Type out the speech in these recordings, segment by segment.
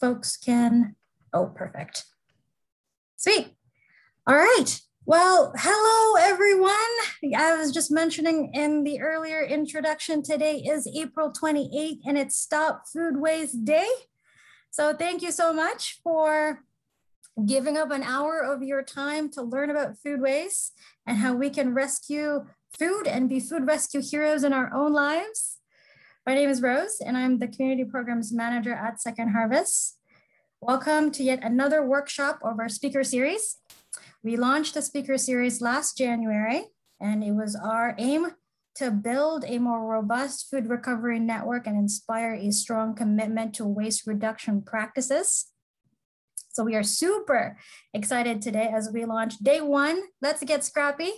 folks can, oh, perfect. Sweet. All right. Well, hello, everyone. I was just mentioning in the earlier introduction, today is April 28th and it's Stop Food Waste Day. So thank you so much for giving up an hour of your time to learn about food waste and how we can rescue food and be food rescue heroes in our own lives. My name is Rose and I'm the Community Programs Manager at Second Harvest. Welcome to yet another workshop of our speaker series. We launched the speaker series last January, and it was our aim to build a more robust food recovery network and inspire a strong commitment to waste reduction practices. So we are super excited today as we launch day one, Let's Get Scrappy,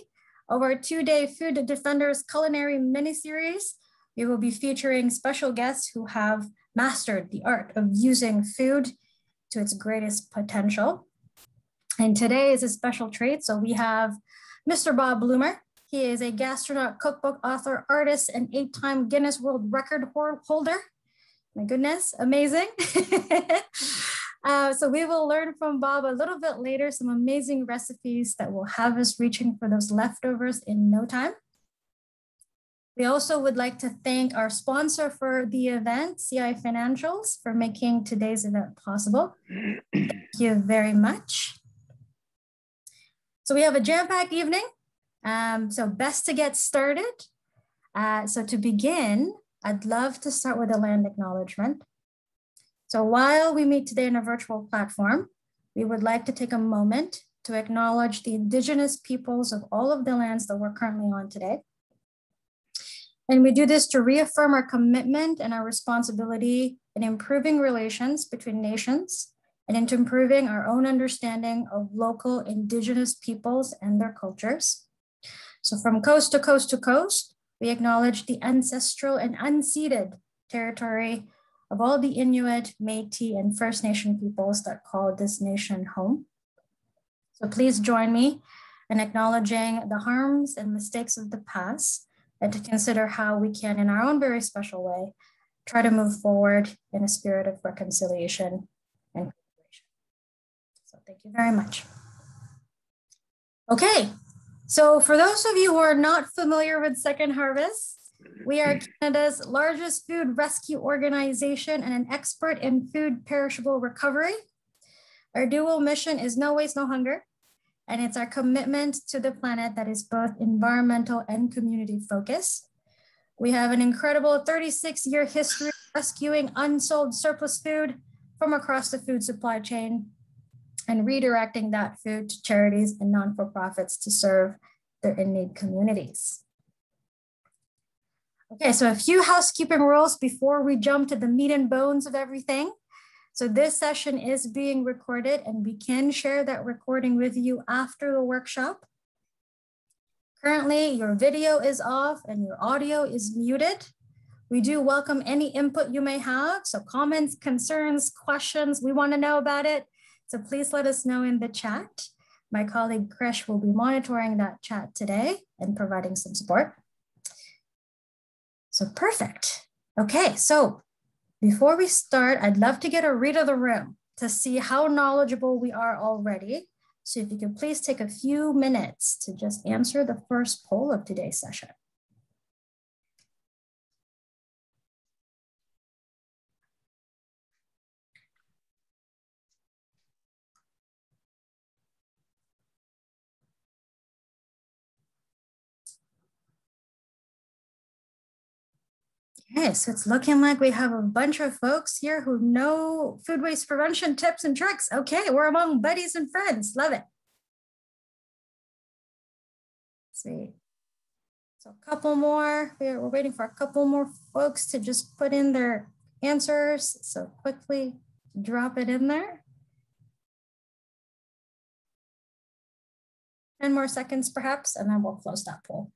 of our 2-day Food Defenders culinary mini-series. We will be featuring special guests who have mastered the art of using food to its greatest potential. And today is a special treat. So we have Mr. Bob Blumer. He is a gastronaut, cookbook author, artist, and 8-time Guinness World Record holder. My goodness, amazing. So we will learn from Bob a little bit later, some amazing recipes that will have us reaching for those leftovers in no time. We also would like to thank our sponsor for the event, CI Financials, for making today's event possible. Thank you very much. So we have a jam-packed evening, so best to get started. So to begin, I'd love to start with a land acknowledgement. So while we meet today in a virtual platform, we would like to take a moment to acknowledge the Indigenous peoples of all of the lands that we're currently on today. And we do this to reaffirm our commitment and our responsibility in improving relations between nations and into improving our own understanding of local Indigenous peoples and their cultures. So from coast to coast to coast, we acknowledge the ancestral and unceded territory of all the Inuit, Métis, and First Nation peoples that call this nation home. So please join me in acknowledging the harms and mistakes of the past, and to consider how we can, in our own very special way, try to move forward in a spirit of reconciliation and cooperation. So thank you very much. Okay, so for those of you who are not familiar with Second Harvest, we are Canada's largest food rescue organization and an expert in food perishable recovery. Our dual mission is no waste, no hunger. And it's our commitment to the planet that is both environmental and community focused. We have an incredible 36-year history rescuing unsold surplus food from across the food supply chain and redirecting that food to charities and non-for-profits to serve their in-need communities. Okay, so a few housekeeping rules before we jump to the meat and bones of everything. So this session is being recorded and we can share that recording with you after the workshop. Currently, your video is off and your audio is muted. We do welcome any input you may have. So comments, concerns, questions, we want to know about it. So please let us know in the chat. My colleague Krish will be monitoring that chat today and providing some support. So perfect. Okay, so before we start, I'd love to get a read of the room to see how knowledgeable we are already. So if you could please take a few minutes to just answer the first poll of today's session. Okay, so it's looking like we have a bunch of folks here who know food waste prevention tips and tricks. Okay, we're among buddies and friends. Love it. Sweet. So a couple more. We're waiting for a couple more folks to just put in their answers. So quickly drop it in there. 10 more seconds perhaps, and then we'll close that poll.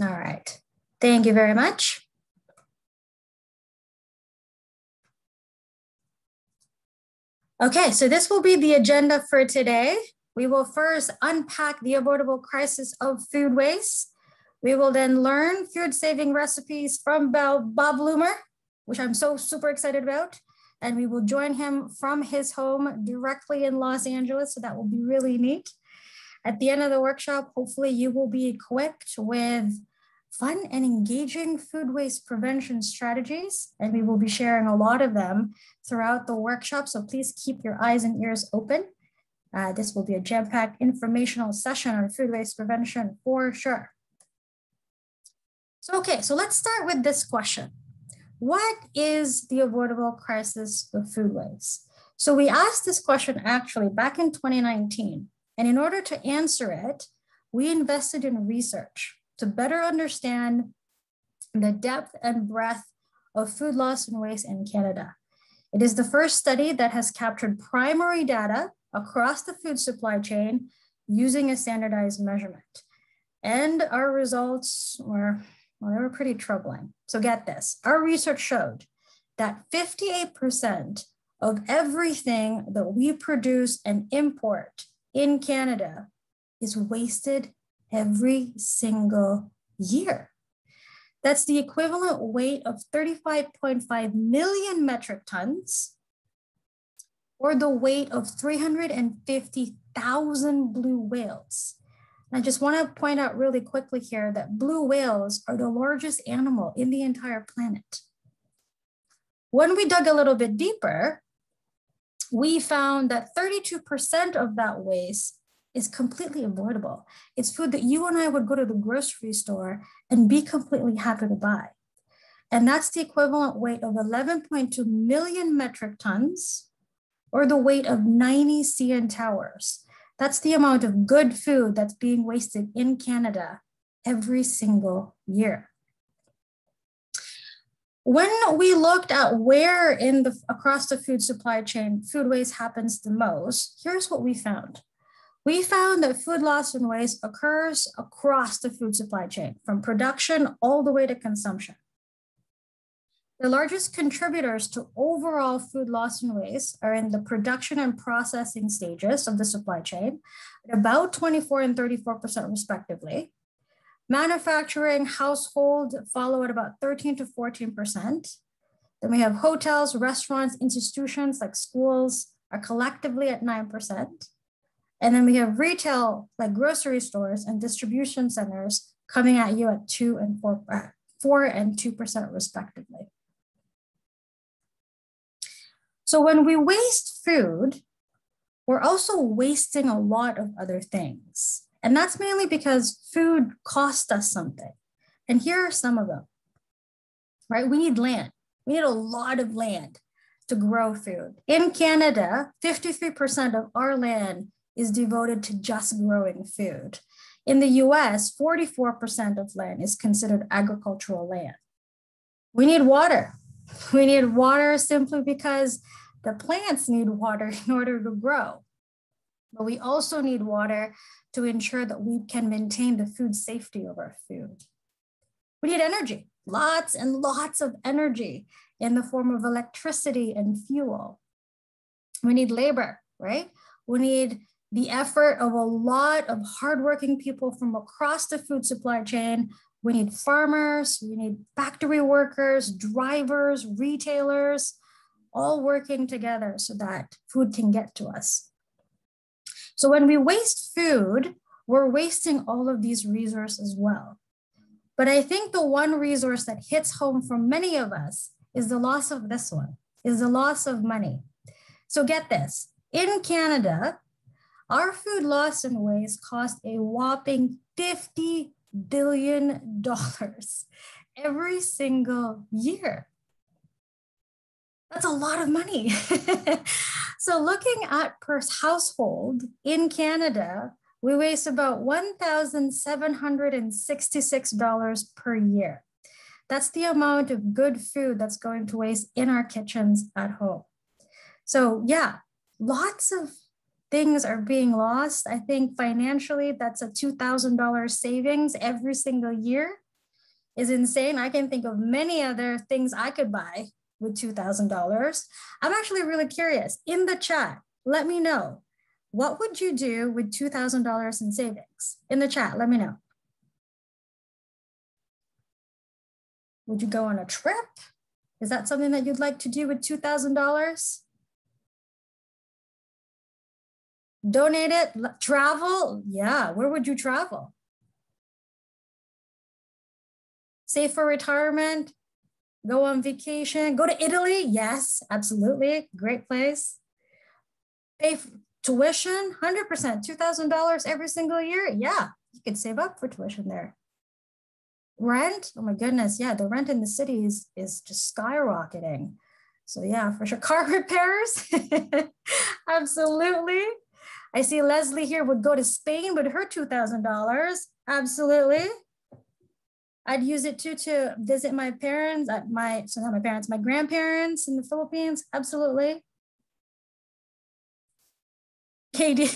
All right, thank you very much. Okay, so this will be the agenda for today. We will first unpack the avoidable crisis of food waste. We will then learn food-saving recipes from Bob Blumer, which I'm so super excited about. And we will join him from his home directly in Los Angeles, so that will be really neat. At the end of the workshop, hopefully you will be equipped with fun and engaging food waste prevention strategies, and we will be sharing a lot of them throughout the workshop, so please keep your eyes and ears open. This will be a jam-packed informational session on food waste prevention for sure. So let's start with this question. What is the avoidable crisis of food waste? So we asked this question actually back in 2019. And in order to answer it, we invested in research to better understand the depth and breadth of food loss and waste in Canada. It is the first study that has captured primary data across the food supply chain using a standardized measurement. And our results were, well, they were pretty troubling. So get this, our research showed that 58% of everything that we produce and import in Canada is wasted every single year. That's the equivalent weight of 35.5 million metric tons, or the weight of 350,000 blue whales. And I just want to point out really quickly here that blue whales are the largest animal in the entire planet. When we dug a little bit deeper, we found that 32% of that waste is completely avoidable. It's food that you and I would go to the grocery store and be completely happy to buy. And that's the equivalent weight of 11.2 million metric tons, or the weight of 90 CN towers. That's the amount of good food that's being wasted in Canada every single year. When we looked at where across the food supply chain food waste happens the most, here's what we found. We found that food loss and waste occurs across the food supply chain, from production all the way to consumption. The largest contributors to overall food loss and waste are in the production and processing stages of the supply chain, at about 24 and 34% respectively. Manufacturing, household follow at about 13 to 14%. Then we have hotels, restaurants, institutions like schools are collectively at 9%. And then we have retail like grocery stores and distribution centers coming at you at 4 and 2% respectively. So when we waste food, we're also wasting a lot of other things. And that's mainly because food costs us something. And here are some of them, right? We need land. We need a lot of land to grow food. In Canada, 53% of our land is devoted to just growing food. In the US, 44% of land is considered agricultural land. We need water. We need water simply because the plants need water in order to grow. But we also need water to ensure that we can maintain the food safety of our food. We need energy, lots and lots of energy in the form of electricity and fuel. We need labor, right? We need the effort of a lot of hardworking people from across the food supply chain. We need farmers, we need factory workers, drivers, retailers, all working together so that food can get to us. So when we waste food, we're wasting all of these resources as well. But I think the one resource that hits home for many of us is the loss of this one, is the loss of money. So get this, in Canada, our food loss and waste cost a whopping $50 billion every single year. That's a lot of money. So looking at per household in Canada, we waste about $1,766 per year. That's the amount of good food that's going to waste in our kitchens at home. So yeah, lots of things are being lost. I think financially, that's a $2,000 savings every single year is insane. I can think of many other things I could buy with $2,000. I'm actually really curious. In the chat, let me know, what would you do with $2,000 in savings? In the chat, let me know. Would you go on a trip? Is that something that you'd like to do with $2,000? Donate it, travel? Yeah, where would you travel? Save for retirement? Go on vacation? Go to Italy? Yes, absolutely, great place. Pay tuition, 100%, $2,000 every single year? Yeah, you could save up for tuition there. Rent, oh my goodness, yeah, the rent in the city is just skyrocketing. So yeah, for sure. Car repairs, absolutely. I see Leslie here would go to Spain with her $2,000, absolutely. I'd use it too to visit my parents, my grandparents in the Philippines, absolutely. Katie,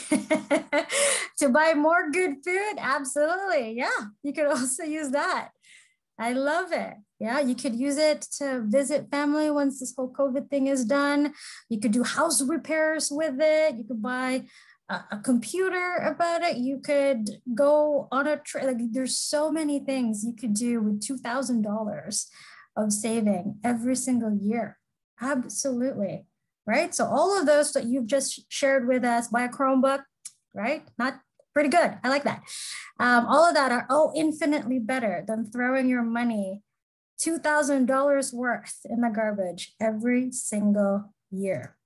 to buy more good food, absolutely, yeah, you could also use that. I love it. Yeah, you could use it to visit family once this whole COVID thing is done. You could do house repairs with it. You could buy a computer about it. You could go on a trip. Like, there's so many things you could do with $2,000 of saving every single year. Absolutely, right? So all of those that you've just shared with us, buy a Chromebook, right? Not pretty good. I like that. All of that are infinitely better than throwing your money, $2,000 worth, in the garbage every single year.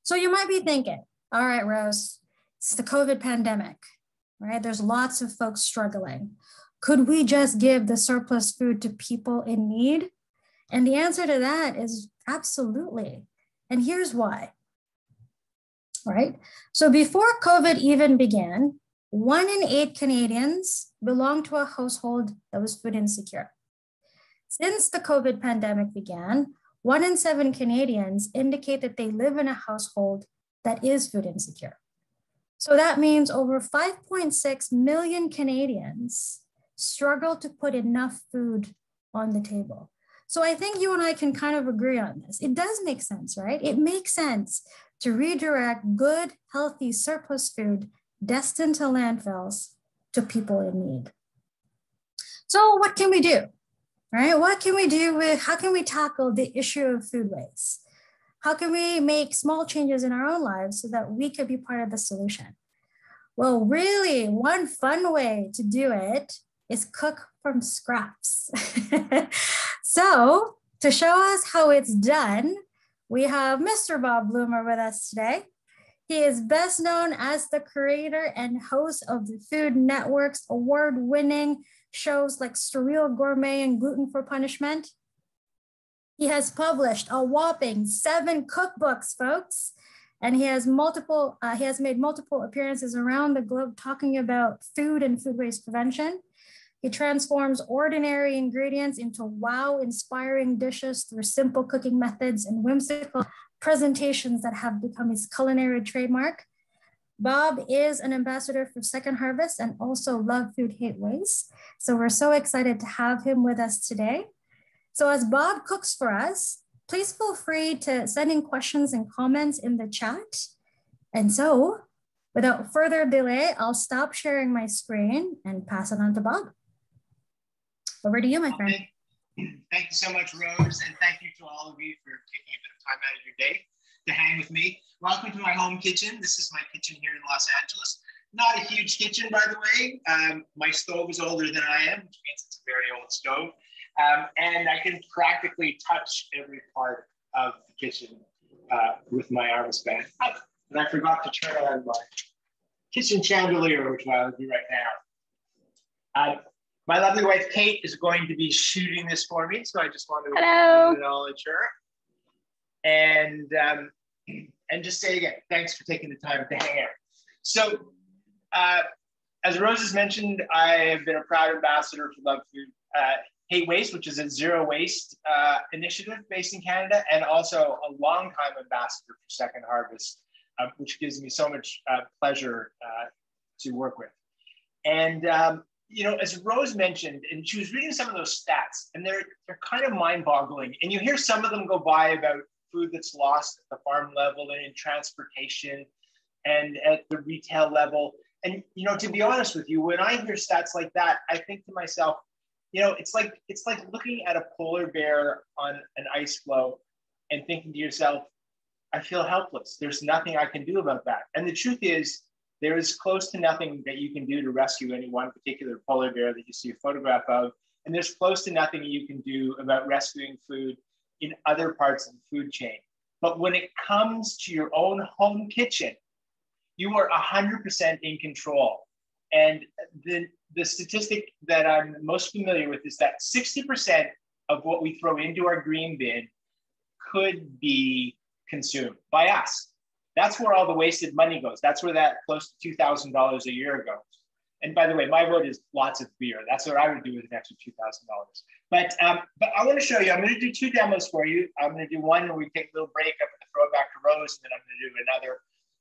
So you might be thinking, all right, Rose, it's the COVID pandemic, right? There's lots of folks struggling. Could we just give the surplus food to people in need? And the answer to that is absolutely. And here's why. Right? So before COVID even began, 1 in 8 Canadians belonged to a household that was food insecure. Since the COVID pandemic began, 1 in 7 Canadians indicate that they live in a household that is food insecure. So that means over 5.6 million Canadians struggle to put enough food on the table. So I think you and I can kind of agree on this. It does make sense, right? It makes sense to redirect good, healthy, surplus food destined to landfills to people in need. So what can we do, right? What can we do how can we tackle the issue of food waste? How can we make small changes in our own lives so that we could be part of the solution? Well, really, one fun way to do it is cook from scraps. So to show us how it's done, we have Mr. Bob Blumer with us today. He is best known as the creator and host of the Food Network's award-winning shows like Surreal Gourmet and Gluten for Punishment. He has published a whopping 7 cookbooks, folks, and he has made multiple appearances around the globe talking about food and food waste prevention. He transforms ordinary ingredients into wow-inspiring dishes through simple cooking methods and whimsical presentations that have become his culinary trademark. Bob is an ambassador for Second Harvest and also Love Food, Hate Waste. So we're so excited to have him with us today. So as Bob cooks for us, please feel free to send in questions and comments in the chat. And so without further delay, I'll stop sharing my screen and pass it on to Bob. Over to you, my friend. Thank you so much, Rose, and thank you to all of you for taking a bit of time out of your day to hang with me. Welcome to my home kitchen. This is my kitchen here in Los Angeles. Not a huge kitchen, by the way. My stove is older than I am, which means it's a very old stove. And I can practically touch every part of the kitchen with my arm span. And I forgot to turn on my kitchen chandelier, which I'll do right now. My lovely wife, Kate, is going to be shooting this for me. So I just wanted to acknowledge her. And just say again, thanks for taking the time to hang out. So as Rose has mentioned, I have been a proud ambassador for Love Food, Hate Waste, which is a zero waste initiative based in Canada, and also a longtime ambassador for Second Harvest, which gives me so much pleasure to work with. And you know, as Rose mentioned, and she was reading some of those stats, and they're kind of mind-boggling. And you hear some of them go by about food that's lost at the farm level and in transportation and at the retail level. And, you know, to be honest with you, when I hear stats like that, I think to myself, you know, it's like looking at a polar bear on an ice floe and thinking to yourself, I feel helpless. There's nothing I can do about that. And the truth is, there is close to nothing that you can do to rescue any one particular polar bear that you see a photograph of. And there's close to nothing you can do about rescuing food in other parts of the food chain. But when it comes to your own home kitchen, you are 100% in control. And the statistic that I'm most familiar with is that 60% of what we throw into our green bin could be consumed by us. That's where all the wasted money goes. That's where that close to $2,000 a year goes. And by the way, my vote is lots of beer. That's what I would do with an extra $2,000. But I want to show you, I'm going to do 2 demos for you. I'm going to do one where we take a little break. I'm going to throw it back to Rose, and then I'm going to do another.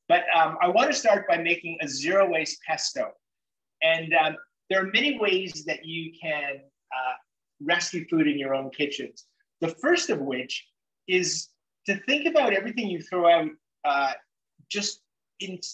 But I want to start by making a zero waste pesto. And there are many ways that you can rescue food in your own kitchens. The first of which is to think about everything you throw out just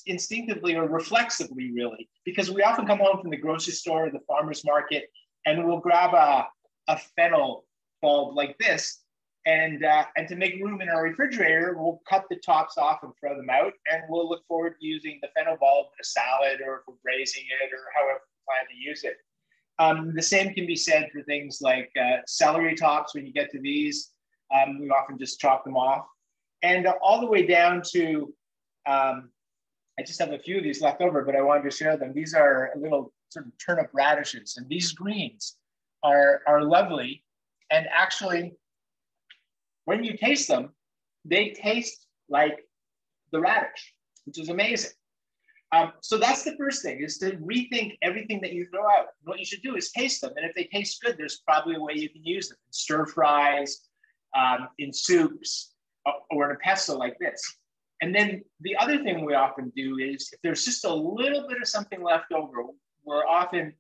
instinctively or reflexively, really, because we often come home from the grocery store or the farmer's market and we'll grab a fennel bulb like this, and to make room in our refrigerator, we'll cut the tops off and throw them out, and we'll look forward to using the fennel bulb in a salad or if we're braising it or however we plan to use it. The same can be said for things like celery tops. When you get to these, we often just chop them off. And all the way down to, I just have a few of these left over, but I wanted to share them. These are little sort of turnip radishes, and these greens are lovely. And actually, when you taste them, they taste like the radish, which is amazing. So that's the first thing, is to rethink everything that you throw out. What you should do is taste them. And if they taste good, there's probably a way you can use them in stir fries, in soups, or in a pesto like this. And then the other thing we often do is, if there's just a little bit of something left over, we're often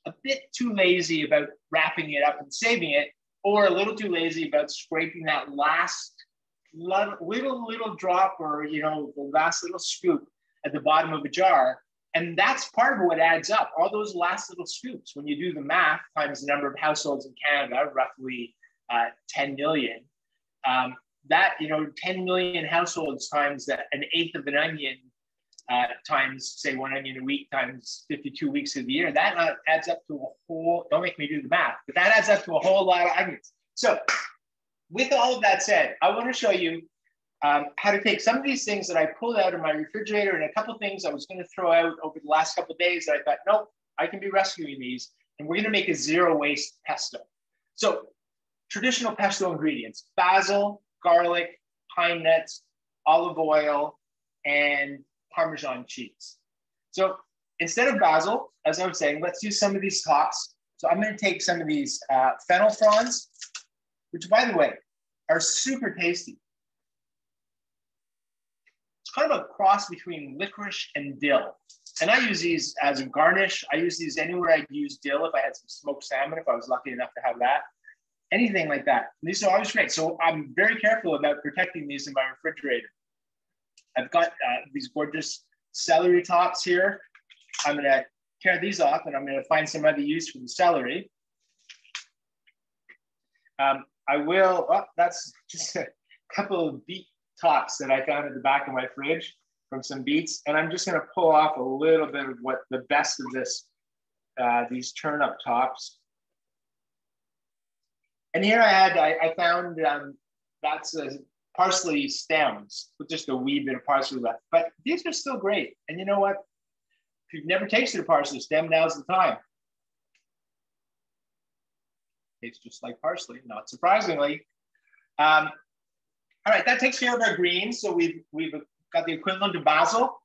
a bit too lazy about wrapping it up and saving it, or a little too lazy about scraping that last little drop, or, you know, the last little scoop at the bottom of a jar. And that's part of what adds up. All those last little scoops, when you do the math times the number of households in Canada, roughly 10 million, that, you know, 10 million households times that an eighth of an onion, times, say, 1 onion a week times 52 weeks of the year, that adds up to a whole, don't make me do the math, but that adds up to a whole lot of onions. So with all of that said, I want to show you how to take some of these things that I pulled out of my refrigerator and a couple of things I was going to throw out over the last couple of days that I thought, nope, I can be rescuing these, and we're going to make a zero waste pesto. So traditional pesto ingredients: basil, garlic, pine nuts, olive oil, and Parmesan cheese. So instead of basil, as I was saying, let's use some of these tops. So I'm going to take some of these Fennel Fronds, which, by the way, are super tasty. It's kind of a cross between licorice and dill. And I use these as a garnish. I use these anywhere I'd use dill. If I had some smoked salmon, if I was lucky enough to have that, anything like that. And these are always great. So I'm very careful about protecting these in my refrigerator. I've got these gorgeous celery tops here. I'm going to tear these off, and I'm going to find some other use for the celery. I will, that's just a couple of beet tops that I found at the back of my fridge from some beets. And I'm just going to pull off a little bit of what the best of this, these turnip tops. And here I found that's parsley stems with just a wee bit of parsley left. But these are still great. And you know what? If you've never tasted a parsley stem, now's the time. Tastes just like parsley, not surprisingly. All right, that takes care of our greens. So we've got the equivalent of basil.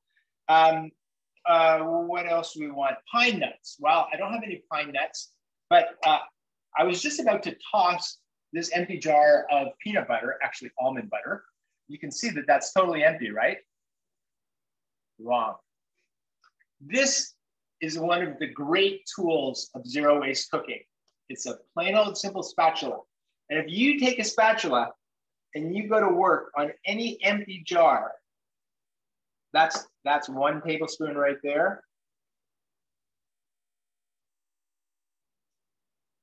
What else do we want? Pine nuts. Well, I don't have any pine nuts, but I was just about to toss this empty jar of peanut butter, actually almond butter. You can see that that's totally empty, right? Wrong. This is one of the great tools of zero waste cooking. It's a plain old simple spatula. And if you take a spatula and you go to work on any empty jar, that's 1 tablespoon right there.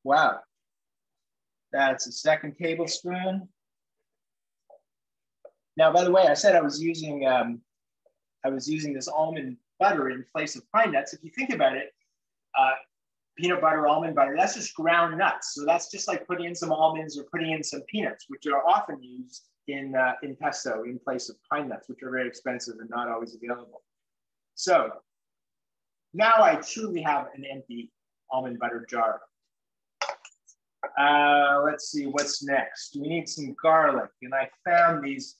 Wow. That's a 2nd tablespoon. Now, by the way, I said I was using this almond butter in place of pine nuts. If you think about it, peanut butter, almond butter, that's just ground nuts. So that's just like putting in some almonds or putting in some peanuts, which are often used in pesto in place of pine nuts, which are very expensive and not always available. So now I truly have an empty almond butter jar. Let's see, what's next? We need some garlic, and I found these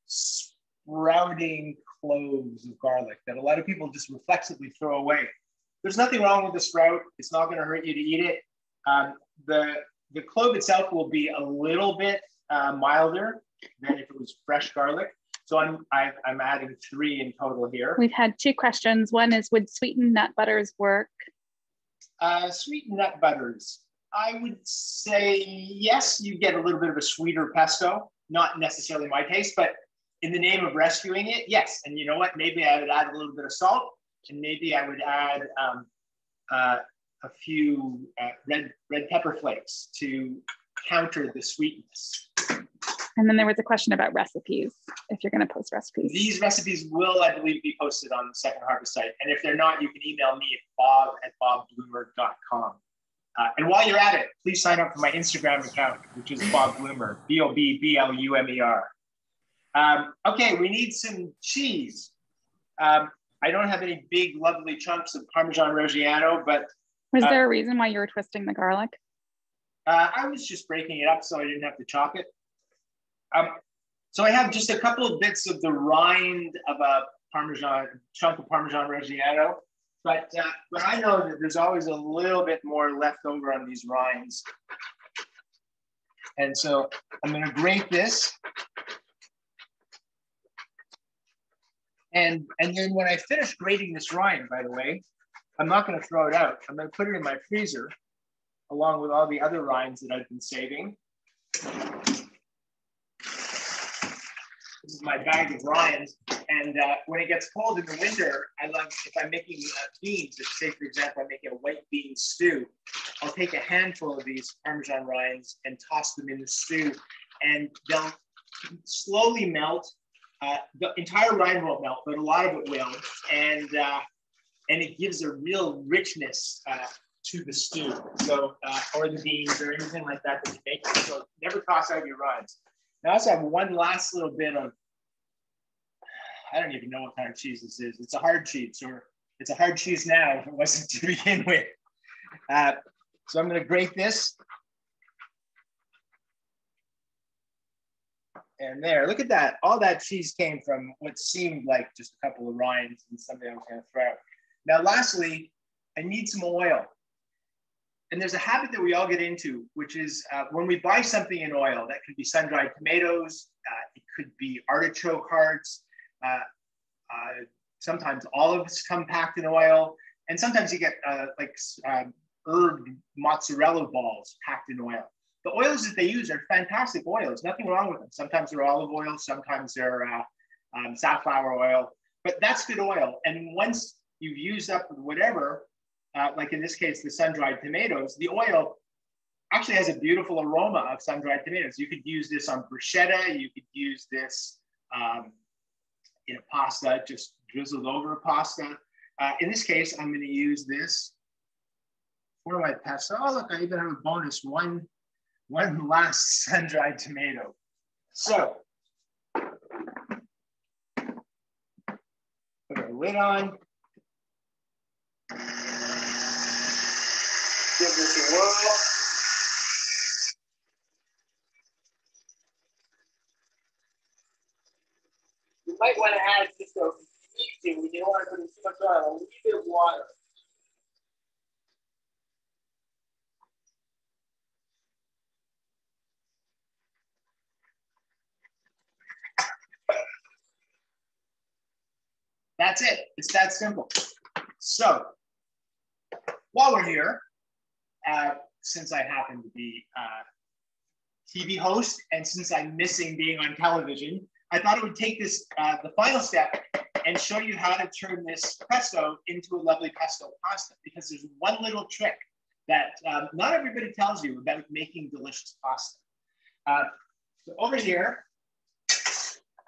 sprouting cloves of garlic that a lot of people just reflexively throw away. There's nothing wrong with the sprout. It's not going to hurt you to eat it. The clove itself will be a little bit milder than if it was fresh garlic. So I'm adding 3 in total here. We've had 2 questions. One is, would sweetened nut butters work? Sweetened nut butters, I would say yes. You get a little bit of a sweeter pesto. Not necessarily my taste, but in the name of rescuing it, yes. And you know what? Maybe I would add a little bit of salt, and maybe I would add a few red pepper flakes to counter the sweetness. And then there was a question about recipes, if you're going to post recipes. These recipes will, I believe, be posted on the Second Harvest site. And if they're not, you can email me at bob@bobblumer.com. And while you're at it, please sign up for my Instagram account, which is Bob Blumer, BOBBLUMER. Okay, we need some cheese. I don't have any big, lovely chunks of Parmesan Reggiano, but... Was there a reason why you were twisting the garlic? I was just breaking it up so I didn't have to chop it. So I have just a couple of bits of the rind of a chunk of Parmesan Reggiano, but I know that there's always a little bit more left over on these rinds. And so I'm going to grate this. And then when I finish grating this rind, by the way, I'm not going to throw it out. I'm going to put it in my freezer along with all the other rinds that I've been saving. This is my bag of rinds. And when it gets cold in the winter, I love, if I'm making beans, if, say, for example, I'm making a white bean stew, I'll take a handful of these Parmesan rinds and toss them in the stew. And they'll slowly melt. The entire rind won't melt, but a lot of it will. And it gives a real richness to the stew. So, or the beans or anything like that that you make. So never toss out your rinds. Now I also have one last little bit of, I don't even know what kind of cheese this is. It's a hard cheese, or it's a hard cheese now if it wasn't to begin with. So I'm going to grate this. And there, look at that. All that cheese came from what seemed like just a couple of rinds and something I was going to throw out. Now, lastly, I need some oil. And there's a habit that we all get into, which is when we buy something in oil, that could be sun-dried tomatoes, it could be artichoke hearts, sometimes olives come packed in oil, and sometimes you get herb mozzarella balls packed in oil. The oils that they use are fantastic oils, nothing wrong with them. Sometimes they're olive oil, sometimes they're safflower oil, but that's good oil. And once you've used up whatever, like in this case, the sun-dried tomatoes, the oil actually has a beautiful aroma of sun-dried tomatoes. You could use this on bruschetta. You could use this in a pasta, just drizzled over a pasta. In this case, I'm going to use this for my pesto. Oh, look, I even have a bonus, one last sun-dried tomato. So, put our lid on. Give this a whirl. You might want to add just a you don't want to put in too much oil, a little bit of water. That's it. It's that simple. So, while we're here, since I happen to be TV host, and since I'm missing being on television, I thought it would take this, the final step, and show you how to turn this pesto into a lovely pesto pasta, because there's one little trick that not everybody tells you about making delicious pasta. So over here,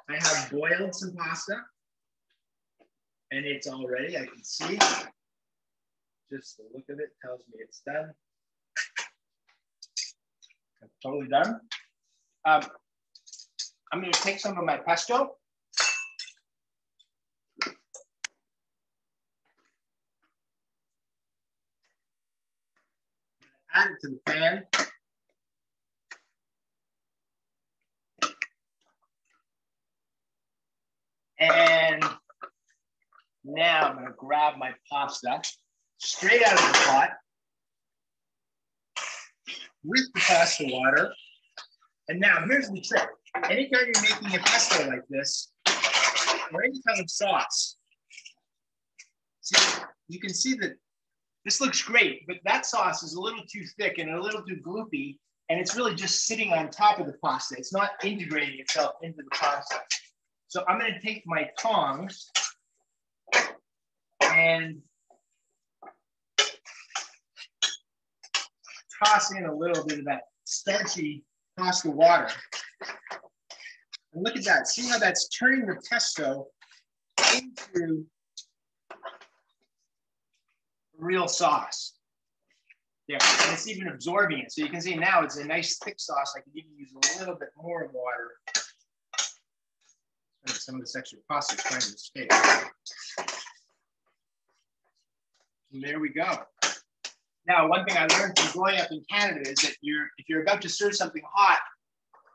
I have boiled some pasta, and it's all ready. I can see. Just the look of it tells me it's done. It's totally done. I'm going to take some of my pesto. Add it to the pan. And now I'm going to grab my pasta straight out of the pot with the pasta water. And now here's the trick. Anytime you're making a pesto like this, or any kind of sauce, see, you can see that this looks great, but that sauce is a little too thick and a little too gloopy, and it's really just sitting on top of the pasta. It's not integrating itself into the pasta. So I'm going to take my tongs and toss in a little bit of that starchy pasta water. And look at that. See how that's turning the pesto into real sauce. Yeah, and it's even absorbing it. So you can see now it's a nice thick sauce. I can even use a little bit more water. Some of this extra pasta is trying to escape. And there we go. Now, one thing I learned from growing up in Canada is that if you're about to serve something hot,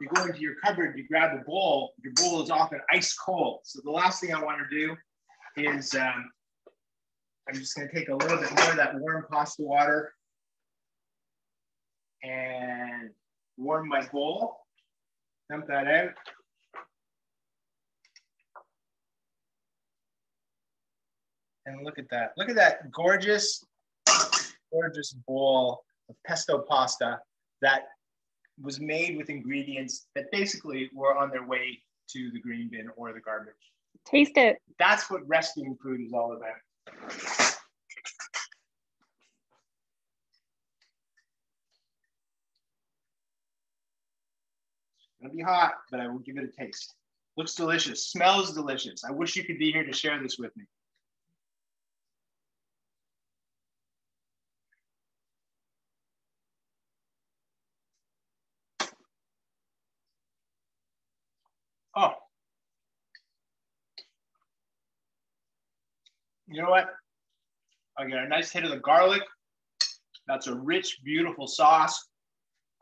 you go into your cupboard, you grab a bowl. Your bowl is often ice cold. So the last thing I want to do is I'm just going to take a little bit more of that warm pasta water and warm my bowl. Dump that out. And look at that. Look at that gorgeous, gorgeous bowl of pesto pasta that was made with ingredients that basically were on their way to the green bin or the garbage. Taste it. That's what rescuing food is all about. It's gonna be hot, but I will give it a taste. Looks delicious, smells delicious. I wish you could be here to share this with me. Oh, you know what? I get a nice hit of the garlic. That's a rich, beautiful sauce.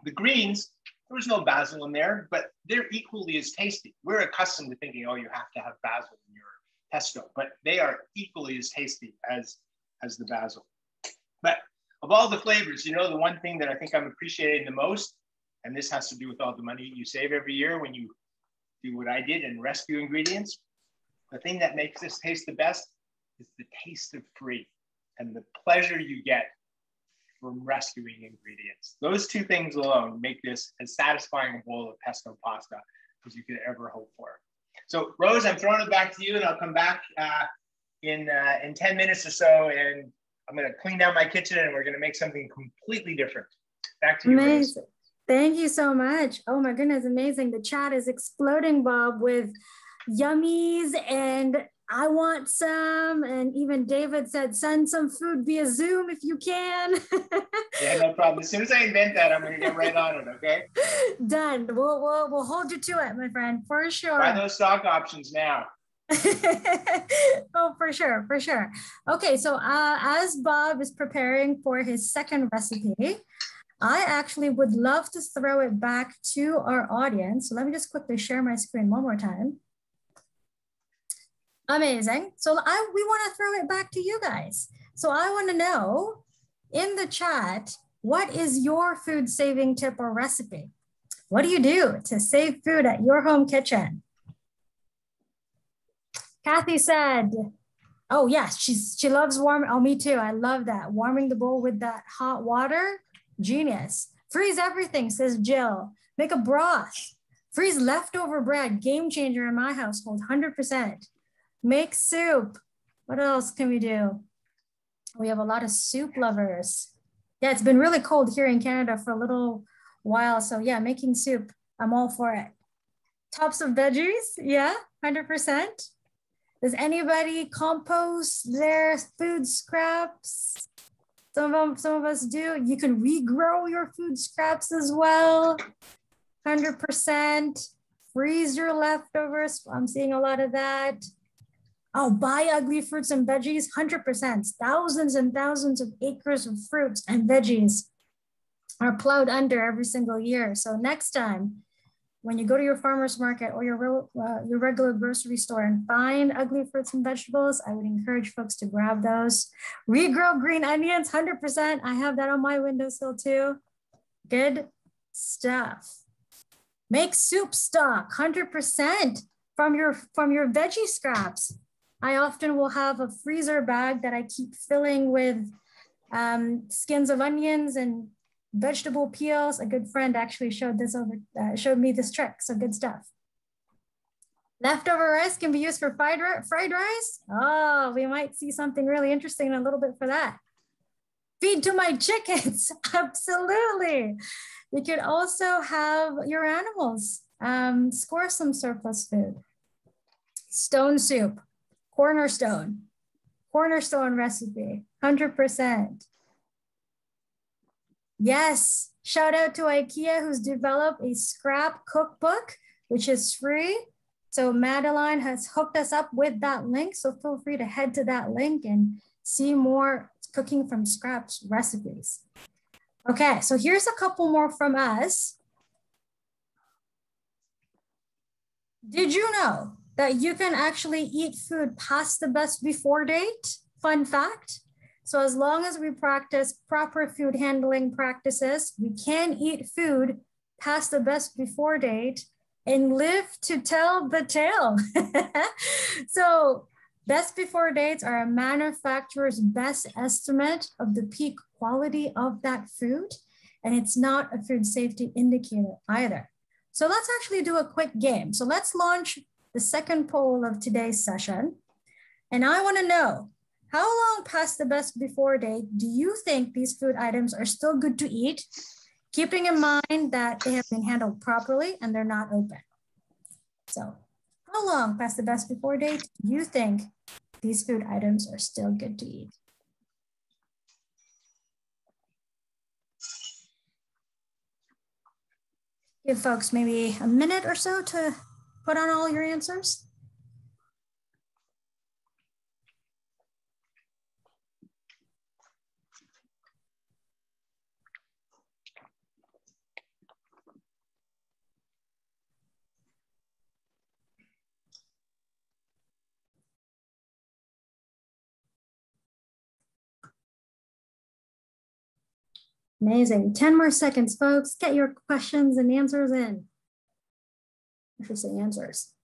The greens, there was no basil in there, but they're equally as tasty. We're accustomed to thinking, oh, you have to have basil in your pesto, but they are equally as tasty as the basil. But of all the flavors, you know, the one thing that I think I'm appreciating the most, and this has to do with all the money you save every year when you do what I did and rescue ingredients. The thing that makes this taste the best is the taste of free and the pleasure you get from rescuing ingredients. Those two things alone make this as satisfying a bowl of pesto pasta as you could ever hope for. So Rose, I'm throwing it back to you, and I'll come back in 10 minutes or so, and I'm gonna clean down my kitchen and we're gonna make something completely different. Back to you, Rose. Thank you so much. Oh my goodness, amazing. The chat is exploding, Bob, with yummies and I want some. And even David said, send some food via Zoom if you can. Yeah, no problem. As soon as I invent that, I'm going to get right on it, okay? Done. We'll hold you to it, my friend, for sure. Buy those stock options now. Oh, for sure, for sure. Okay, so as Bob is preparing for his second recipe, I actually would love to throw it back to our audience. So let me just quickly share my screen one more time. Amazing. So we want to throw it back to you guys. So I want to know in the chat, what is your food saving tip or recipe? What do you do to save food at your home kitchen? Kathy said, oh yes, she loves warming. Oh, me too. I love that. Warming the bowl with that hot water. Genius. Freeze everything, says Jill. Make a broth. Freeze leftover bread, game changer in my household, 100%. Make soup. What else can we do? We have a lot of soup lovers. Yeah, it's been really cold here in Canada for a little while. So yeah, making soup, I'm all for it. Tops of veggies, yeah, 100%. Does anybody compost their food scraps? Some of us do. You can regrow your food scraps as well. 100%. Freeze your leftovers. I'm seeing a lot of that. Oh, buy ugly fruits and veggies, 100%. Thousands and thousands of acres of fruits and veggies are plowed under every single year. So next time, when you go to your farmer's market or your regular grocery store and find ugly fruits and vegetables, I would encourage folks to grab those. Regrow green onions, 100%. I have that on my windowsill too. Good stuff. Make soup stock, 100% from your veggie scraps. I often will have a freezer bag that I keep filling with skins of onions and vegetable peels. A good friend actually showed me this trick, so good stuff. Leftover rice can be used for fried rice. Oh, we might see something really interesting in a little bit for that. Feed to my chickens, absolutely. You could also have your animals score some surplus food. Stone soup, cornerstone recipe, 100%. Yes, shout out to IKEA who's developed a scrap cookbook, which is free. So Madeline has hooked us up with that link. So feel free to head to that link and see more cooking from scraps recipes. Okay, so here's a couple more from us. Did you know that you can actually eat food past the best before date? Fun fact. So as long as we practice proper food handling practices, we can eat food past the best before date and live to tell the tale. So best before dates are a manufacturer's best estimate of the peak quality of that food. And it's not a food safety indicator either. So let's actually do a quick game. So let's launch the second poll of today's session. And I want to know, how long past the best before date do you think these food items are still good to eat, keeping in mind that they have been handled properly and they're not open? So how long past the best before date do you think these food items are still good to eat? Give folks maybe a minute or so to put on all your answers. Amazing. 10 more seconds, folks. Get your questions and answers in. I should say answers.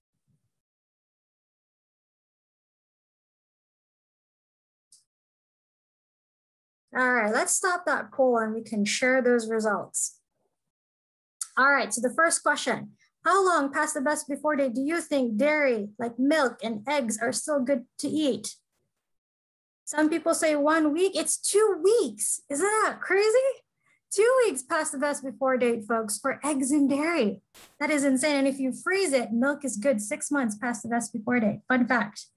All right, let's stop that poll and we can share those results. All right, so the first question, how long past the best before date do you think dairy, like milk and eggs, are still good to eat? Some people say 1 week. It's 2 weeks. Isn't that crazy? 2 weeks past the best before date, folks, for eggs and dairy. That is insane. And if you freeze it, milk is good 6 months past the best before date. Fun fact.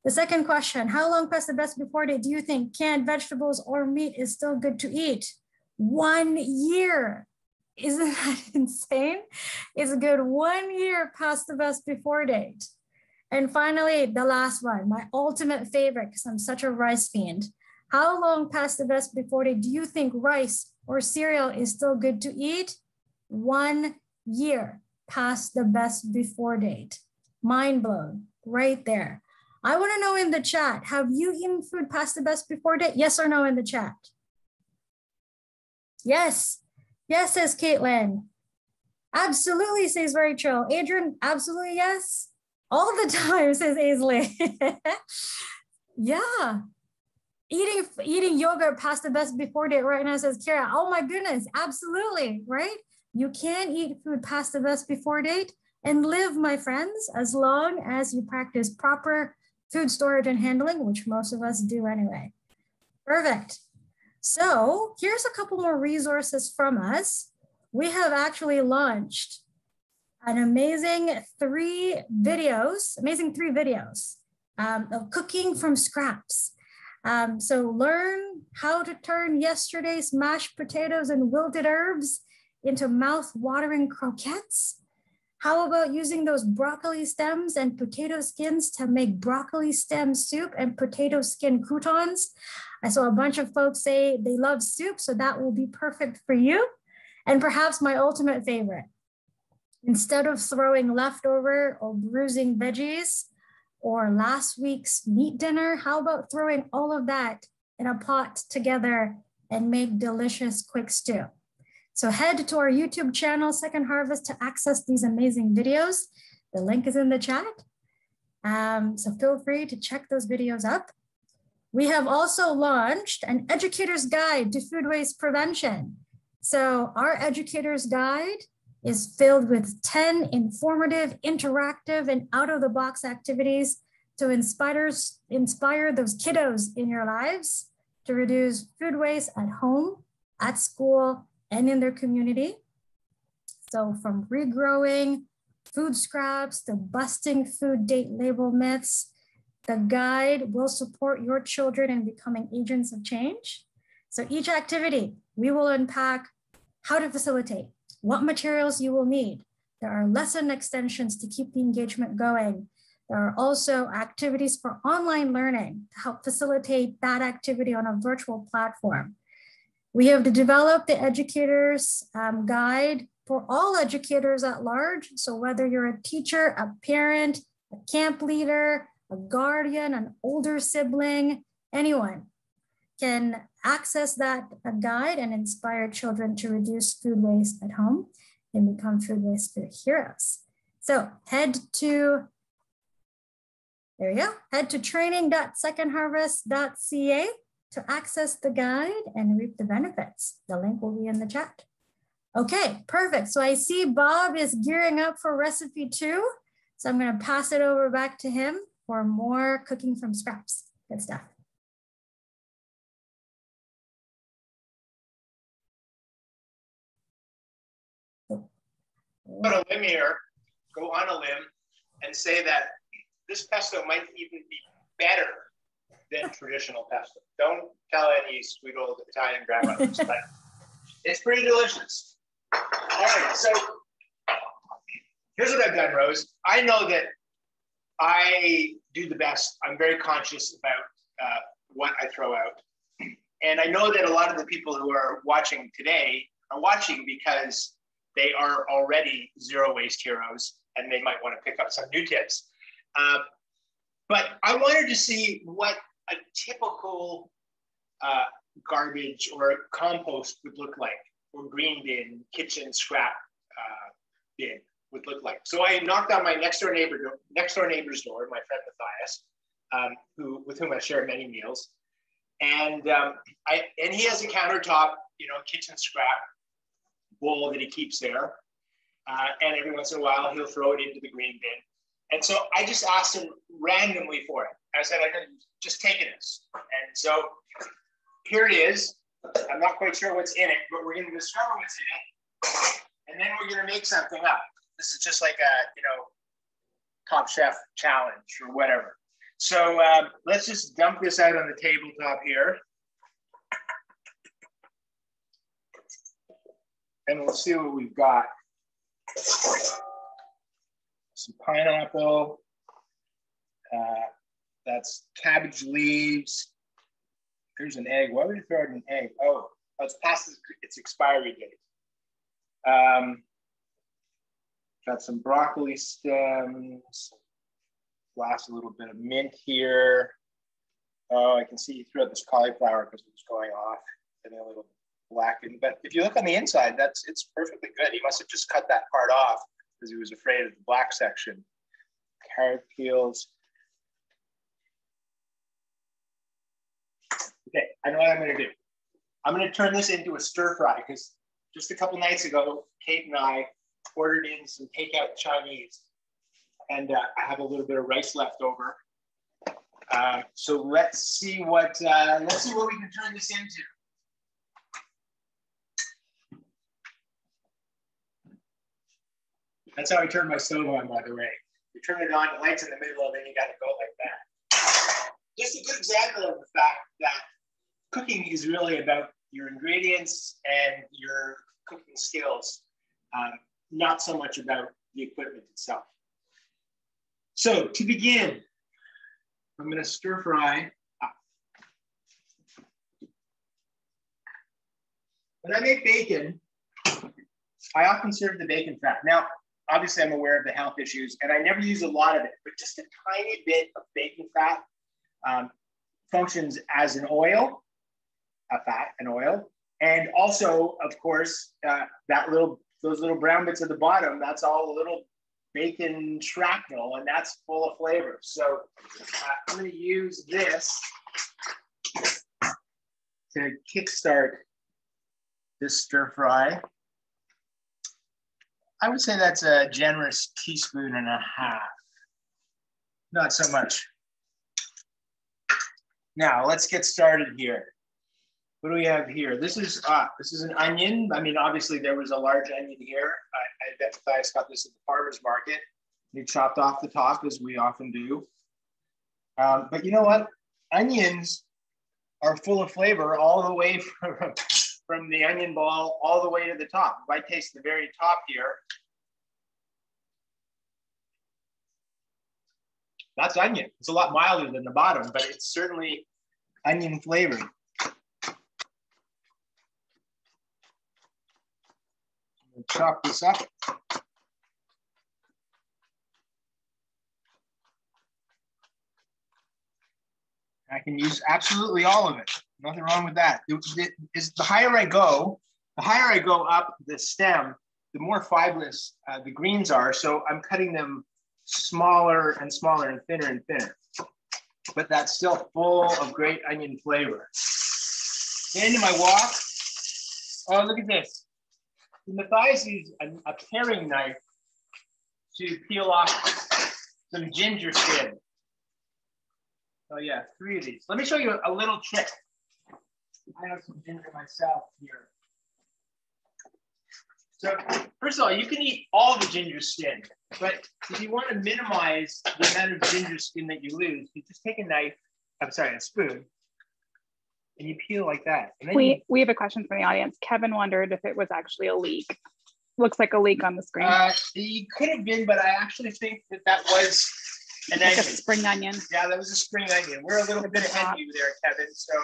The second question, how long past the best before date do you think canned vegetables or meat is still good to eat? 1 year. Isn't that insane? It's a good 1 year past the best before date. And finally, the last one, my ultimate favorite, because I'm such a rice fiend. How long past the best before date do you think rice or cereal is still good to eat? 1 year past the best before date. Mind blown right there. I want to know in the chat, have you eaten food past the best before date? Yes or no in the chat? Yes. Yes, says Caitlin. Absolutely, says Rachel. Adrian, absolutely yes. All the time, says Aisley. Yeah. Eating yogurt past the best before date right now, says Kira. Oh my goodness, absolutely, right? You can eat food past the best before date and live, my friends, as long as you practice proper food storage and handling, which most of us do anyway. Perfect. So here's a couple more resources from us. We have actually launched an amazing three videos of cooking from scraps. So learn how to turn yesterday's mashed potatoes and wilted herbs into mouth-watering croquettes. How about using those broccoli stems and potato skins to make broccoli stem soup and potato skin croutons? I saw a bunch of folks say they love soup, so that will be perfect for you. And perhaps my ultimate favorite, instead of throwing leftover or bruising veggies or last week's meat dinner, how about throwing all of that in a pot together and make delicious quick stew? So head to our YouTube channel, Second Harvest, to access these amazing videos. The link is in the chat. So feel free to check those videos up. We have also launched an educator's guide to food waste prevention. So our educator's guide is filled with 10 informative, interactive, and out-of-the-box activities to inspire those kiddos in your lives to reduce food waste at home, at school, and in their community. So from regrowing food scraps to busting food date label myths, the guide will support your children in becoming agents of change. So each activity, we will unpack how to facilitate, what materials you will need. There are lesson extensions to keep the engagement going. There are also activities for online learning to help facilitate that activity on a virtual platform. We have developed the educator's guide for all educators at large. So whether you're a teacher, a parent, a camp leader, a guardian, an older sibling, anyone can access that guide and inspire children to reduce food waste at home and become food waste food heroes. So head to training.secondharvest.ca to access the guide and reap the benefits. The link will be in the chat. Okay, perfect. So I see Bob is gearing up for recipe 2. So I'm going to pass it over back to him for more cooking from scraps. Good stuff. Go on a limb here, go on a limb and say that this pesto might even be better than traditional pesto. Don't tell any sweet old Italian grandmothers, but it's pretty delicious. All right, so here's what I've done, Rose. I know that I do the best. I'm very conscious about what I throw out. And I know that a lot of the people who are watching today are watching because they are already zero waste heroes and they might want to pick up some new tips. But I wanted to see what a typical garbage or compost would look like, or green bin, kitchen scrap bin would look like. So I knocked on my next door neighbor's door, my friend Matthias, with whom I share many meals, and he has a countertop, kitchen scrap bowl that he keeps there, and every once in a while he'll throw it into the green bin. And so I just asked him randomly for it. I said, I can just take it. And so here it is. I'm not quite sure what's in it, but we're going to discover what's in it. And then we're going to make something up. This is just like a, Top Chef challenge or whatever. So let's just dump this out on the tabletop here. And we'll see what we've got. Some pineapple, that's cabbage leaves. There's an egg. Why would you throw out an egg? Oh, it's past its expiry date. Got some broccoli stems. Last a little bit of mint here. Oh, I can see you threw out this cauliflower because it was going off and a little blackened. But if you look on the inside, it's perfectly good. He must have just cut that part off because he was afraid of the black section. Carrot peels. Okay, I know what I'm going to do. I'm going to turn this into a stir fry because just a couple nights ago, Kate and I ordered in some takeout Chinese, and I have a little bit of rice left over. So let's see what we can turn this into. That's how I turn my stove on, by the way. You turn it on, the light's in the middle of it, and you got to go like that. Just a good example of the fact that cooking is really about your ingredients and your cooking skills, not so much about the equipment itself. So to begin, I'm going to stir fry. When I make bacon, I often serve the bacon fat. Now, obviously, I'm aware of the health issues, and I never use a lot of it, but just a tiny bit of bacon fat functions as an oil, and also, of course, those little brown bits at the bottom. That's all a little bacon shrapnel, and that's full of flavor. So I'm going to use this to kickstart this stir fry. I would say that's a generous teaspoon and a half. Not so much. Now let's get started here. What do we have here? This is an onion. I mean, obviously there was a large onion here. I bet Matthias got this at the farmer's market. He chopped off the top, as we often do. But you know what? Onions are full of flavor all the way from the onion ball all the way to the top. If I taste the very top here, that's onion. It's a lot milder than the bottom, but it's certainly onion flavored. Chop this up. I can use absolutely all of it. Nothing wrong with that. The higher I go up the stem, the more fibrous the greens are. So I'm cutting them smaller and smaller and thinner. But that's still full of great onion flavor. Into my wok. Oh, look at this. Matthias used a paring knife to peel off some ginger skin. Oh yeah, 3 of these. Let me show you a little trick. I have some ginger myself here. So first of all, you can eat all the ginger skin, but if you want to minimize the amount of ginger skin that you lose, you just take a spoon, and you peel like that. And then we have a question from the audience. Kevin wondered if it was actually a leek. Looks like a leek on the screen. It could have been, but I actually think that was an onion. A spring onion. Yeah, that was a spring onion. We're a little bit ahead of you there, Kevin. So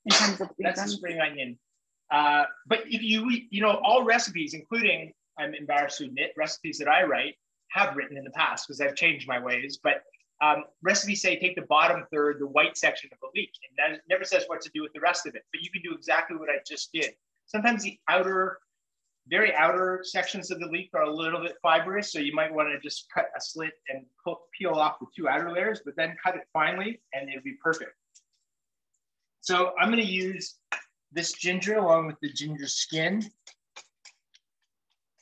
in terms of that's a spring onion. But if you know, all recipes, including, I'm embarrassed to admit, recipes that I write have written in the past because I've changed my ways. But recipes say take the bottom third, the white section of a leek, and that never says what to do with the rest of it. But you can do exactly what I just did. Sometimes the very outer sections of the leek are a little bit fibrous, so you might want to just cut a slit and peel off the 2 outer layers, but then cut it finely, and it'll be perfect. So I'm going to use this ginger along with the ginger skin.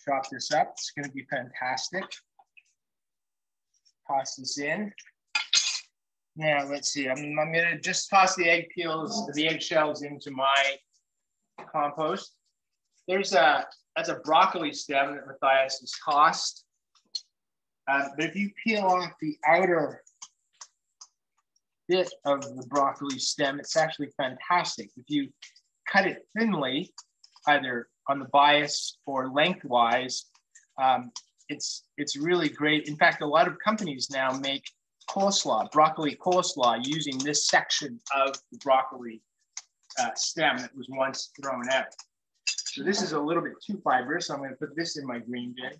Chop this up. It's going to be fantastic. Toss this in. Now let's see. I'm going to just toss the eggshells into my compost. That's a broccoli stem that Matthias has tossed. But if you peel off the outer bit of the broccoli stem, it's actually fantastic. If you cut it thinly, either on the bias or lengthwise, it's really great. In fact, a lot of companies now make broccoli coleslaw, using this section of the broccoli stem that was once thrown out. So this is a little bit too fibrous, so I'm going to put this in my green bin.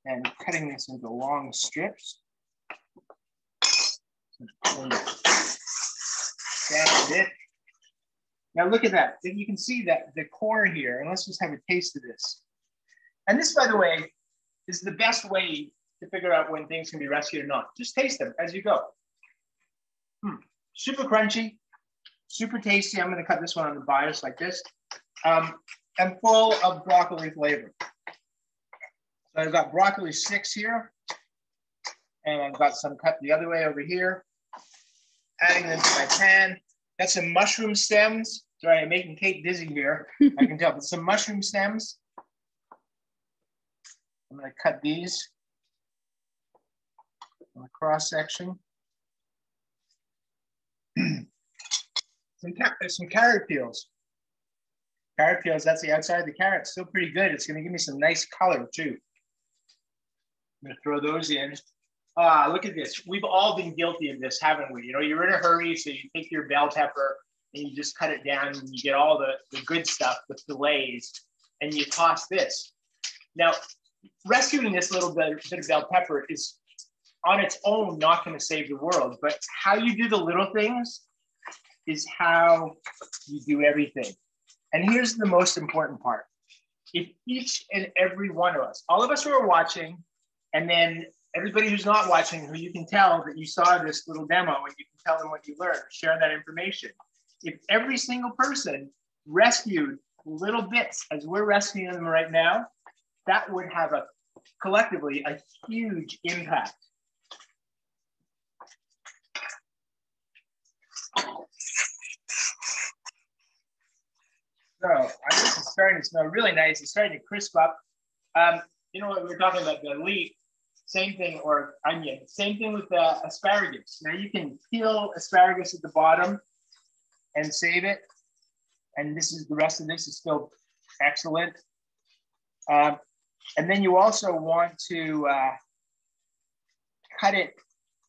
And cutting this into long strips. Down a bit. Now look at that. You can see that the core here, and let's just have a taste of this. And this, by the way, is the best way to figure out when things can be rescued or not. Just taste them as you go. Super crunchy, Super tasty. I'm gonna cut this one on the bias like this. And full of broccoli flavor. So I've got broccoli sticks here, and I've got some cut the other way over here. Adding them to my pan. Got some mushroom stems. Sorry, I'm making Kate dizzy here. I can tell, but some mushroom stems. I'm gonna cut these on the cross section. Some carrot peels. Carrot peels, that's the outside of the carrot. Still pretty good. It's gonna give me some nice color too. I'm gonna throw those in. Look at this. We've all been guilty of this, haven't we? You know, you're in a hurry, so you take your bell pepper and you just cut it down and you get all the good stuff, the fillets, and you toss this. Now, rescuing this little bit of bell pepper is on its own not gonna save the world, but how you do the little things is how you do everything. And here's the most important part. If each and every one of us, all of us who are watching, and then everybody who's not watching, who you can tell that you saw this little demo and you can tell them what you learned, share that information. If every single person rescued little bits as we're rescuing them right now, that would have collectively a huge impact. So this is starting to smell really nice. It's starting to crisp up. You know what we were talking about, the leek, same thing, or onion, same thing with the asparagus. Now you can peel asparagus at the bottom and save it. And this is the rest of this is still excellent. And then you also want to cut it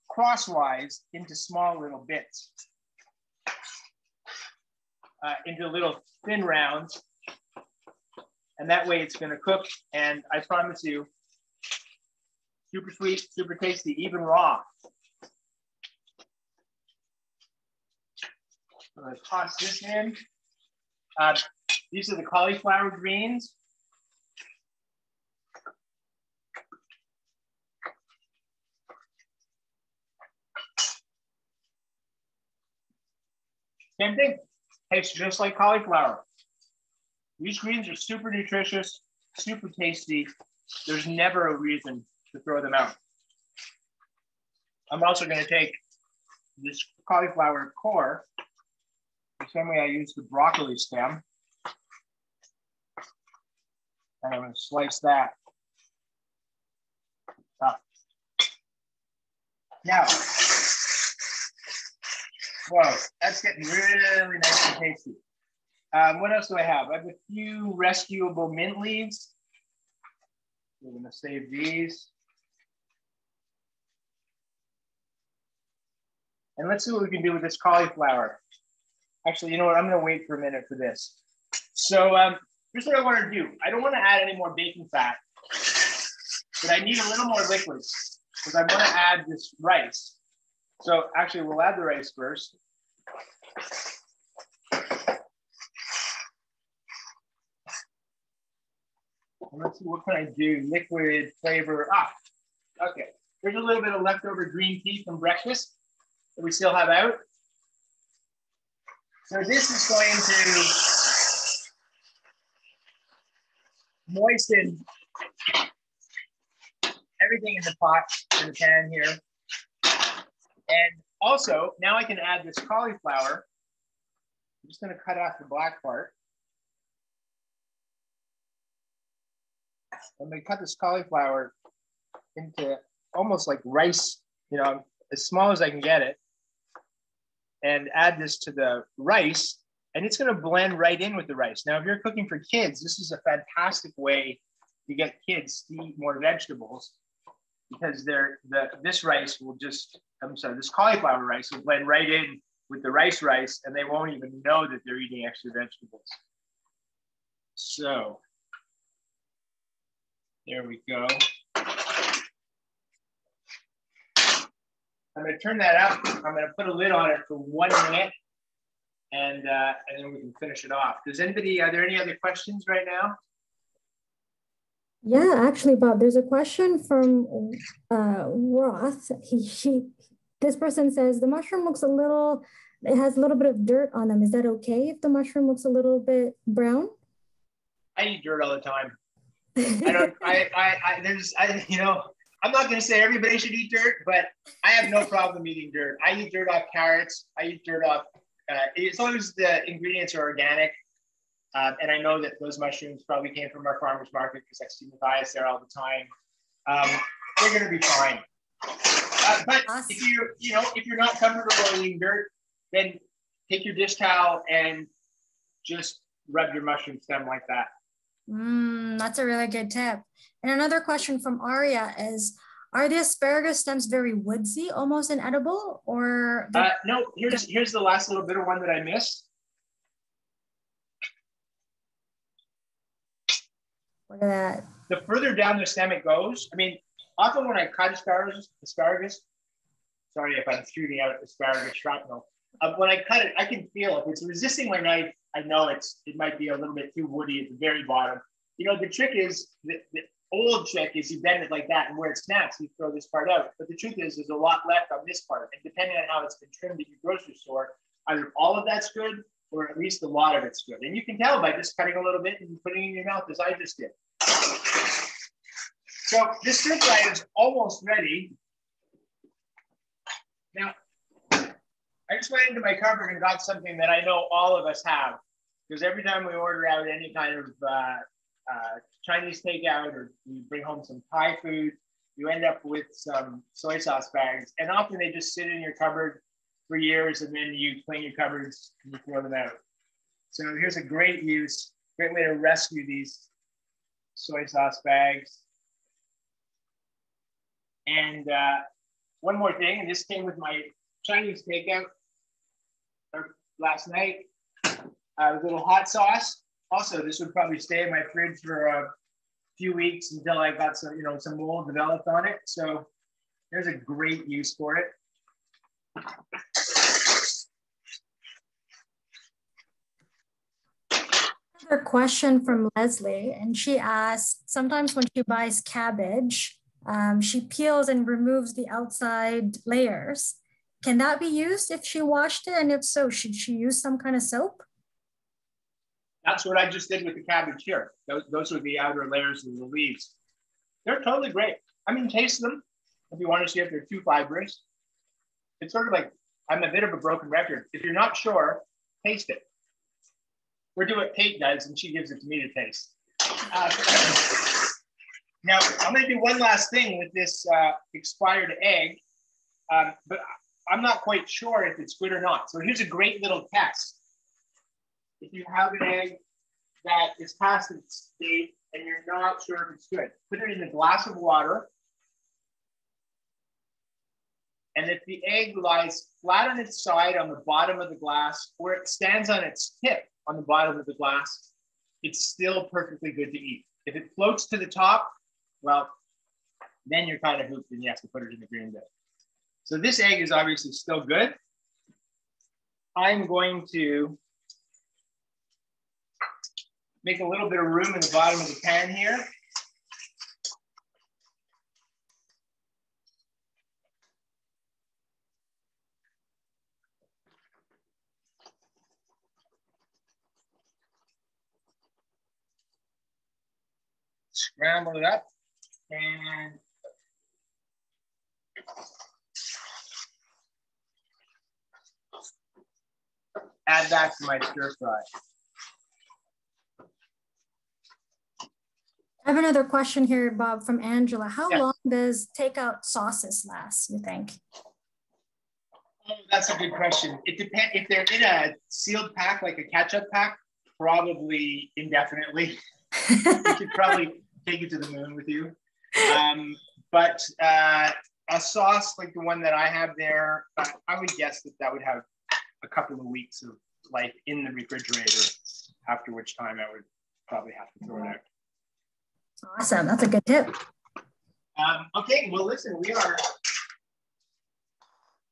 crosswise into small little bits. Into little thin rounds, and that way it's going to cook. And I promise you, super sweet, super tasty, even raw. I'm going to toss this in. These are the cauliflower greens. Same thing. Tastes just like cauliflower. These greens are super nutritious, super tasty. There's never a reason to throw them out. I'm also going to take this cauliflower core, the same way I use the broccoli stem, and I'm going to slice that up. Now, whoa, that's getting really nice and tasty. What else do I have? I have a few rescuable mint leaves. We're going to save these. And let's see what we can do with this cauliflower. Actually, you know what? I'm going to wait for a minute for this. So here's what I want to do. I don't want to add any more baking fat, but I need a little more liquid because I want to add this rice. So actually, we'll add the rice first. And let's see, what can I do? Liquid flavor. Okay. There's a little bit of leftover green tea from breakfast that we still have out. So this is going to moisten everything in the pot, in the pan here. And also, now I can add this cauliflower. I'm just going to cut off the black part. I'm going to cut this cauliflower into almost like rice, you know, as small as I can get it, and add this to the rice, and it's going to blend right in with the rice. Now, if you're cooking for kids, this is a fantastic way to get kids to eat more vegetables, because this rice will just, this cauliflower rice will blend right in with the rice, and they won't even know that they're eating extra vegetables. So there we go. I'm going to turn that up. I'm going to put a lid on it for 1 minute, and then we can finish it off. Are there any other questions right now? Yeah, actually, Bob, there's a question from Roth. This person says, the mushroom looks a little it has a little bit of dirt on them. Is that okay if the mushroom looks a little bit brown? I eat dirt all the time. You know, I'm not going to say everybody should eat dirt, but I have no problem eating dirt. I eat dirt off carrots. I eat dirt off, as long as the ingredients are organic. And I know that those mushrooms probably came from our farmer's market because I see Matthias there all the time. They're going to be fine. But if you're not comfortable eating dirt, then take your dish towel and just rub your mushroom stem like that. That's a really good tip. And another question from Aria is, are the asparagus stems very woodsy, almost inedible, or? No, here's the last little bit of one that I missed. Look at that. The further down the stem it goes, I mean, often when I cut asparagus, sorry if I'm shooting out asparagus shrapnel. When I cut it, I can feel if it's resisting my knife. I know it might be a little bit too woody at the very bottom. You know, the trick is, the old trick is you bend it like that, and where it snaps, you throw this part out. But the truth is, there's a lot left on this part. And depending on how it's been trimmed at your grocery store, either all of that's good, or at least a lot of it's good. And you can tell by just cutting a little bit and putting it in your mouth, as I just did. So this stir fry is almost ready. Now, I just went into my cupboard and got something that I know all of us have, because every time we order out any kind of Chinese takeout, or you bring home some Thai food, you end up with some soy sauce bags, and often they just sit in your cupboard for years, and then you clean your cupboards and you throw them out. So here's a great way to rescue these soy sauce bags. And one more thing, and this came with my Chinese takeout last night, a little hot sauce. Also, this would probably stay in my fridge for a few weeks until I got some mold developed on it. So there's a great use for it. Another question from Leslie, and she asked, sometimes when she buys cabbage, she peels and removes the outside layers. Can that be used if she washed it? And if so, should she use some kind of soap? That's what I just did with the cabbage here. Those are the outer layers of the leaves. They're totally great. I mean, taste them if you want to see if they're too fibrous. It's sort of like, I'm a bit of a broken record. If you're not sure, taste it. Or do what Kate does, and she gives it to me to taste. Now, I'm going to do one last thing with this expired egg, but I'm not quite sure if it's good or not. So here's a great little test. If you have an egg that is past its date and you're not sure if it's good, put it in a glass of water. And if the egg lies flat on its side on the bottom of the glass, or it stands on its tip on the bottom of the glass, it's still perfectly good to eat. If it floats to the top, well, then you're kind of hooped and you have to put it in the green bin. So this egg is obviously still good. I'm going to make a little bit of room in the bottom of the pan here. Scramble it up and add that to my stir fry. I have another question here, Bob, from Angela. How long does takeout sauces last, you think? Oh, that's a good question. It depends. If they're in a sealed pack, like a ketchup pack, probably indefinitely. You should probably take it to the moon with you. But a sauce like the one that I have there, I would guess that would have a couple of weeks of life in the refrigerator, after which time I would probably have to throw it out. Awesome. That's a good tip. Okay, well, listen, we are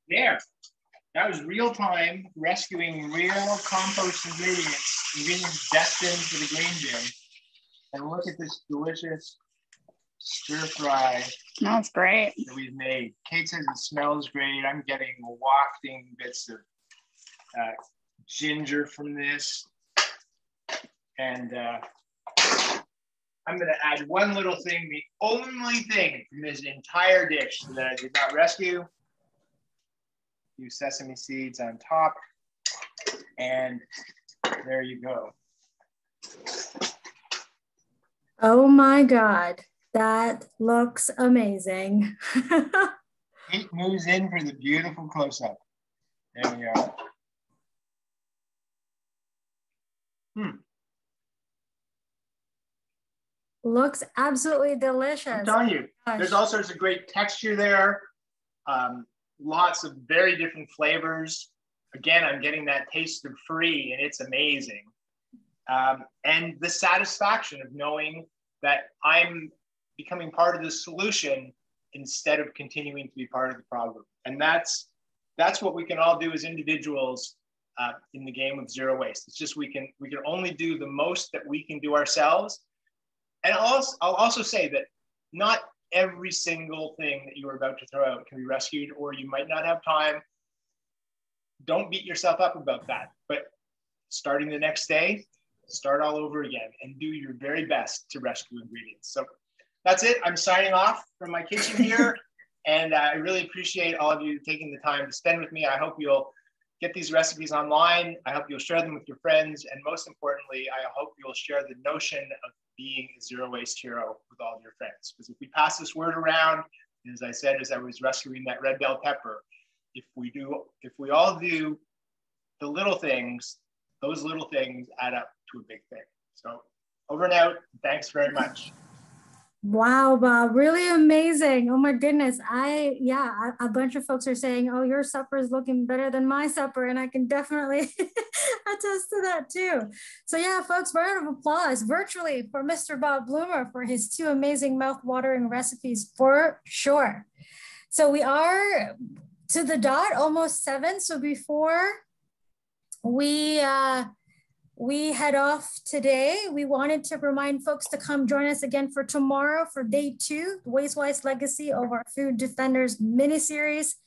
there. That was real time rescuing real compost ingredients destined for the grain bin. And look at this delicious stir fry. Smells great. That we've made. Kate says it smells great. I'm getting wafting bits of ginger from this. And I'm gonna add one little thing, the only thing from this entire dish that I did not rescue. A few sesame seeds on top. And there you go. Oh my God, that looks amazing. It moves in for the beautiful close-up. There we go. Looks absolutely delicious. I'm telling you, there's all sorts of great texture there. Lots of very different flavors. Again, I'm getting that taste of free, and it's amazing. And the satisfaction of knowing that I'm becoming part of the solution instead of continuing to be part of the problem. And that's what we can all do as individuals in the game of zero waste. It's just we can only do the most that we can do ourselves. And I'll also say that not every single thing that you are about to throw out can be rescued, or you might not have time. Don't beat yourself up about that. But starting the next day, start all over again and do your very best to rescue ingredients. So that's it. I'm signing off from my kitchen here. And I really appreciate all of you taking the time to spend with me. I hope you'll get these recipes online. I hope you'll share them with your friends. And most importantly, I hope you'll share the notion of being a zero waste hero with all of your friends. Because if we pass this word around, as I said, as I was rescuing that red bell pepper, if we all do the little things, those little things add up to a big thing. So over and out. Thanks very much. Wow, Bob, really amazing. Oh my goodness. A bunch of folks are saying, oh, your supper is looking better than my supper. And I can definitely attest to that too. So yeah, folks, round of applause virtually for Mr. Bob Blumer for his 2 amazing mouth-watering recipes for sure. So we are to the dot, almost 7. So before we head off today, we wanted to remind folks to come join us again for tomorrow for day 2, Waste-Wise Legacy of our Food Defenders mini-series.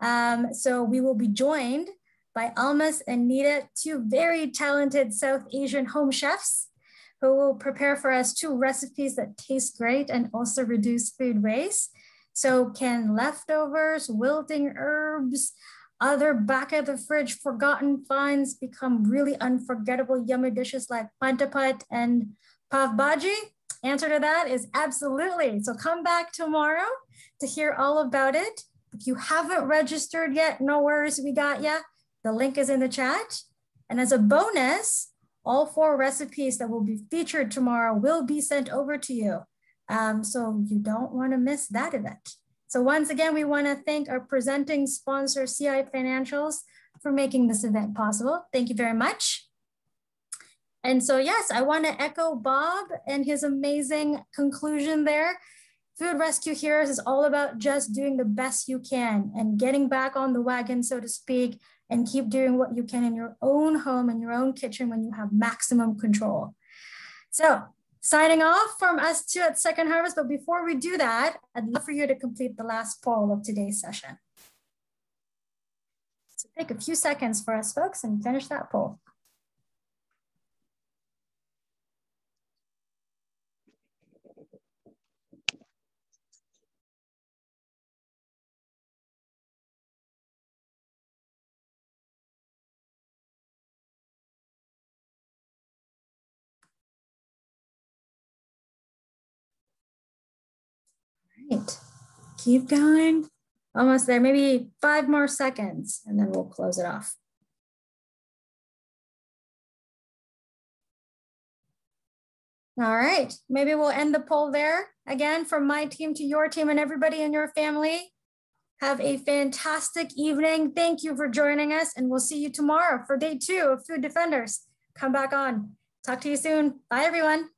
So we will be joined by Almas and Nita, 2 very talented South Asian home chefs who will prepare for us 2 recipes that taste great and also reduce food waste. So can leftovers, wilting herbs, other back of the fridge forgotten finds become really unforgettable yummy dishes like pantapat and pav bhaji? Answer to that is absolutely. So come back tomorrow to hear all about it. If you haven't registered yet, no worries, we got ya. The link is in the chat. And as a bonus, all 4 recipes that will be featured tomorrow will be sent over to you. So you don't want to miss that event. So once again, we want to thank our presenting sponsor, CI Financials, for making this event possible. Thank you very much. And so yes, I want to echo Bob and his amazing conclusion there. Food Rescue Heroes is all about just doing the best you can and getting back on the wagon, so to speak, and keep doing what you can in your own home, in your own kitchen when you have maximum control. So signing off from us 2 at Second Harvest, but before we do that, I'd love for you to complete the last poll of today's session. So take a few seconds for us folks and finish that poll. Right, keep going. Almost there, maybe 5 more seconds and then we'll close it off. All right, maybe we'll end the poll there. Again, from my team to your team and everybody in your family, have a fantastic evening. Thank you for joining us and we'll see you tomorrow for day 2 of Food Defenders. Come back on. Talk to you soon. Bye everyone.